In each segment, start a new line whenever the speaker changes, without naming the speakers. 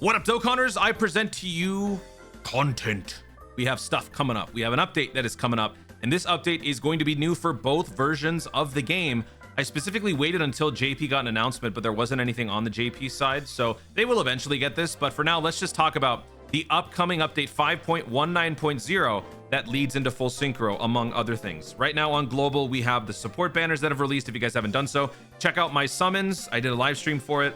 What up, Dokkanners? I present to you content. We have stuff coming up. We have an update that is coming up, and this update is going to be new for both versions of the game. I specifically waited until JP got an announcement, but there wasn't anything on the JP side, so they will eventually get this. But for now, let's just talk about the upcoming update 5.19.0 that leads into full synchro, among other things. Right now on global, we have the support banners that have released. If you guys haven't done so, check out my summons. I did a live stream for it.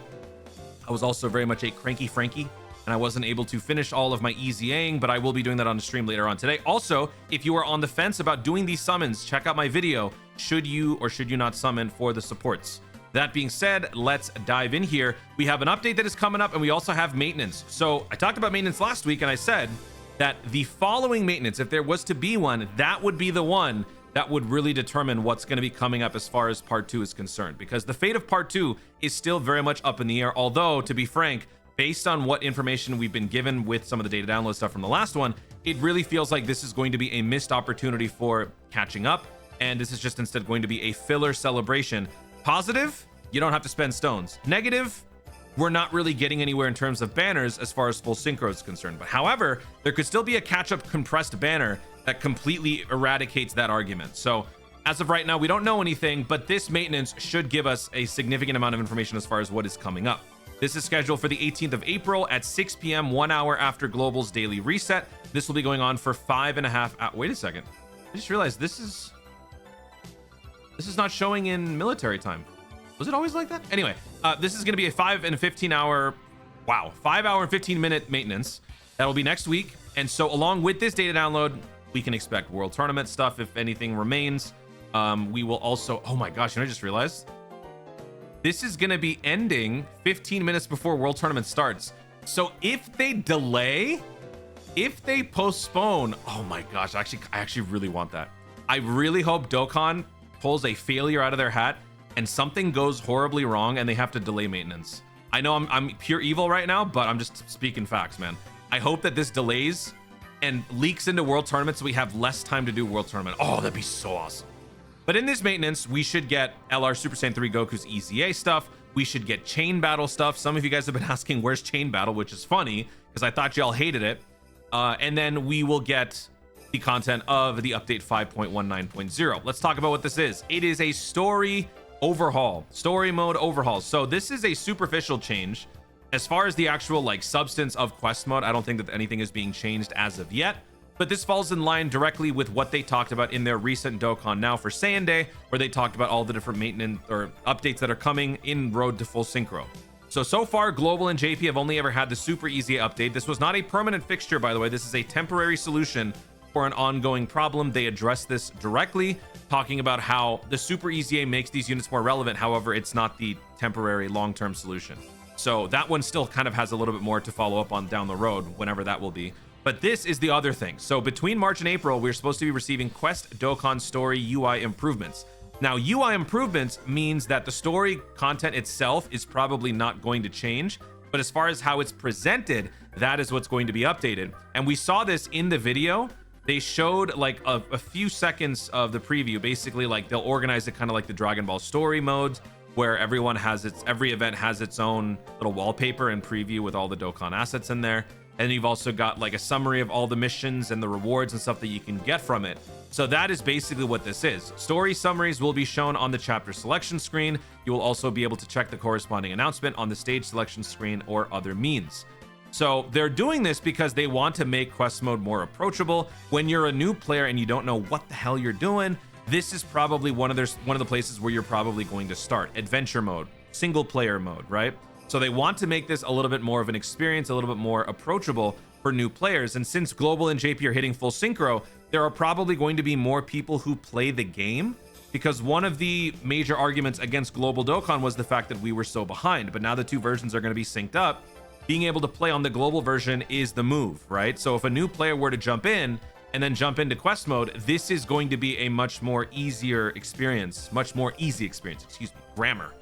I was also very much a cranky Frankie, and I wasn't able to finish all of my easying, but I will be doing that on the stream later on today. Also, if you are on the fence about doing these summons, check out my video. Should you or should you not summon for the supports? That being said, let's dive in here. We have an update that is coming up, and we also have maintenance. So I talked about maintenance last week, and I said that the following maintenance, if there was to be one, that would be the one that would really determine what's going to be coming up as far as part 2 is concerned, because the fate of part 2 is still very much up in the air. Although, to be frank, based on what information we've been given with some of the data download stuff from the last one, it really feels like this is going to be a missed opportunity for catching up, and this is just instead going to be a filler celebration. Positive, you don't have to spend stones. Negative, we're not really getting anywhere in terms of banners as far as full synchro is concerned. But however, there could still be a catch-up compressed banner that completely eradicates that argument. So as of right now, we don't know anything, but this maintenance should give us a significant amount of information as far as what is coming up. This is scheduled for the 18th of April at 6 p.m., 1 hour after Global's daily reset. This will be going on for 5.5 hours. Wait a second. I just realized this is not showing in military time. Was it always like that? Anyway, this is going to be a 5 and 15 hour, 5 hour and 15 minute maintenance. That will be next week. And so along with this data download, we can expect world tournament stuff if anything remains. We will also, oh my gosh, I just realized this is going to be ending 15 minutes before world tournament starts. So if they delay, if they postpone, oh my gosh, I actually really want that. I really hope Dokkan pulls a failure out of their hat and something goes horribly wrong and they have to delay maintenance. I know I'm pure evil right now, but I'm just speaking facts, man. I hope that this delays and leaks into world tournament so we have less time to do world tournament. Oh, that'd be so awesome. But in this maintenance, we should get LR Super Saiyan 3 Goku's EZA stuff. We should get chain battle stuff. Some of you guys have been asking where's chain battle, which is funny because I thought y'all hated it. And then we will get the content of the update 5.19.0. Let's talk about what this is. It is a story overhaul, story mode overhaul. So this is a superficial change. As far as the actual substance of quest mode, I don't think that anything is being changed as of yet, but this falls in line directly with what they talked about in their recent Dokkan Now for Saiyan Day, where they talked about all the different maintenance or updates that are coming in road to full synchro. So far, Global and JP have only ever had the Super Easy update. This was not a permanent fixture, by the way. This is a temporary solution for an ongoing problem. They address this directly, talking about how the Super EZA makes these units more relevant. However, it's not the temporary long-term solution. So that one still kind of has a little bit more to follow up on down the road, whenever that will be. But this is the other thing. So between March and April, we're supposed to be receiving Quest Dokkan Story UI improvements. Now, UI improvements means that the story content itself is probably not going to change, but as far as how it's presented, that is what's going to be updated. And we saw this in the video. They showed a few seconds of the preview. Basically, they'll organize it kind of like the Dragon Ball story modes, where every event has its own little wallpaper and preview with all the Dokkan assets in there. And you've also got a summary of all the missions and the rewards and stuff that you can get from it. So that is basically what this is. Story summaries will be shown on the chapter selection screen. You will also be able to check the corresponding announcement on the stage selection screen or other means. So they're doing this because they want to make quest mode more approachable. When you're a new player and you don't know what the hell you're doing, this is probably one of the places where you're probably going to start. Adventure mode, single player mode, right? So they want to make this a little bit more of an experience, a little bit more approachable for new players. And since Global and JP are hitting full synchro, there are probably going to be more people who play the game, because one of the major arguments against Global Dokkan was the fact that we were so behind. But now the two versions are going to be synced up. Being able to play on the global version is the move, right? So if a new player were to jump in and then jump into quest mode, this is going to be a much more easy experience, excuse me, grammar.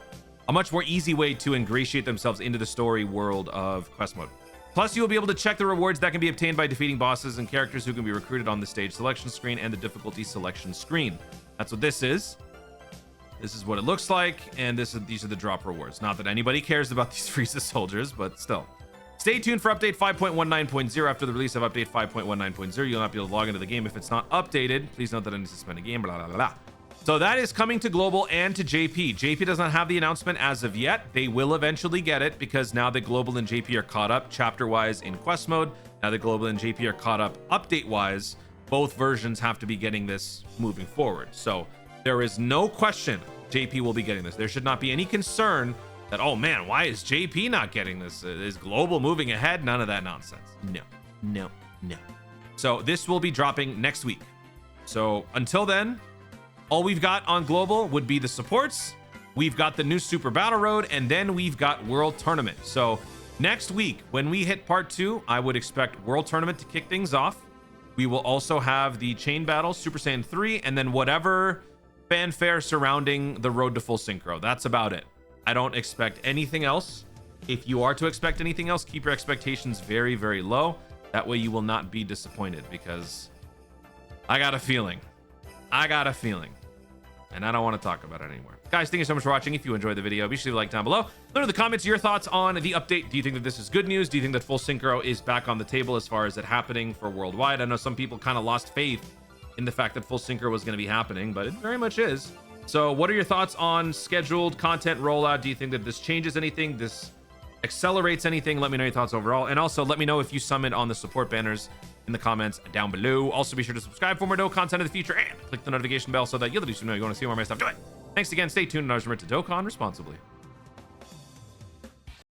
A much more easy way to ingratiate themselves into the story world of quest mode. Plus, you will be able to check the rewards that can be obtained by defeating bosses and characters who can be recruited on the stage selection screen and the difficulty selection screen. That's what this is. This is what it looks like, and these are the drop rewards. Not that anybody cares about these Frieza soldiers, but still. Stay tuned for update 5.19.0. After the release of update 5.19.0, you'll not be able to log into the game if it's not updated. Please note that I need to suspend a game, blah, blah, blah, blah. So that is coming to global and to JP. JP does not have the announcement as of yet. They will eventually get it because now that global and JP are caught up chapter-wise in quest mode, now that global and JP are caught up update-wise, both versions have to be getting this moving forward. So there is no question JP will be getting this. There should not be any concern that, oh man, why is JP not getting this? Is global moving ahead? None of that nonsense. No, no, no. So this will be dropping next week. So until then, all we've got on global would be the supports. We've got the new Super Battle Road, and then we've got World Tournament. So next week, when we hit part 2, I would expect World Tournament to kick things off. We will also have the Chain Battle, Super Saiyan 3, and then whatever fanfare surrounding the road to full synchro. That's about it. I don't expect anything else. If you are to expect anything else, keep your expectations very, very low. That way you will not be disappointed, because I got a feeling. And I don't want to talk about it anymore. Guys, thank you so much for watching. If you enjoyed the video, be sure to like down below. Let me know in the comments your thoughts on the update. Do you think that this is good news? Do you think that full synchro is back on the table as far as it happening for worldwide? I know some people kind of lost faith in the fact that full synchro was going to be happening, but it very much is. So what are your thoughts on scheduled content rollout? Do you think that this changes anything? This accelerates anything? Let me know your thoughts overall. And also let me know if you summon on the support banners in the comments down below. Also be sure to subscribe for more dope content in the future and click the notification bell so that you'll know you want to see more of my stuff. Do it. Thanks again. Stay tuned and I remember to Dokkan responsibly.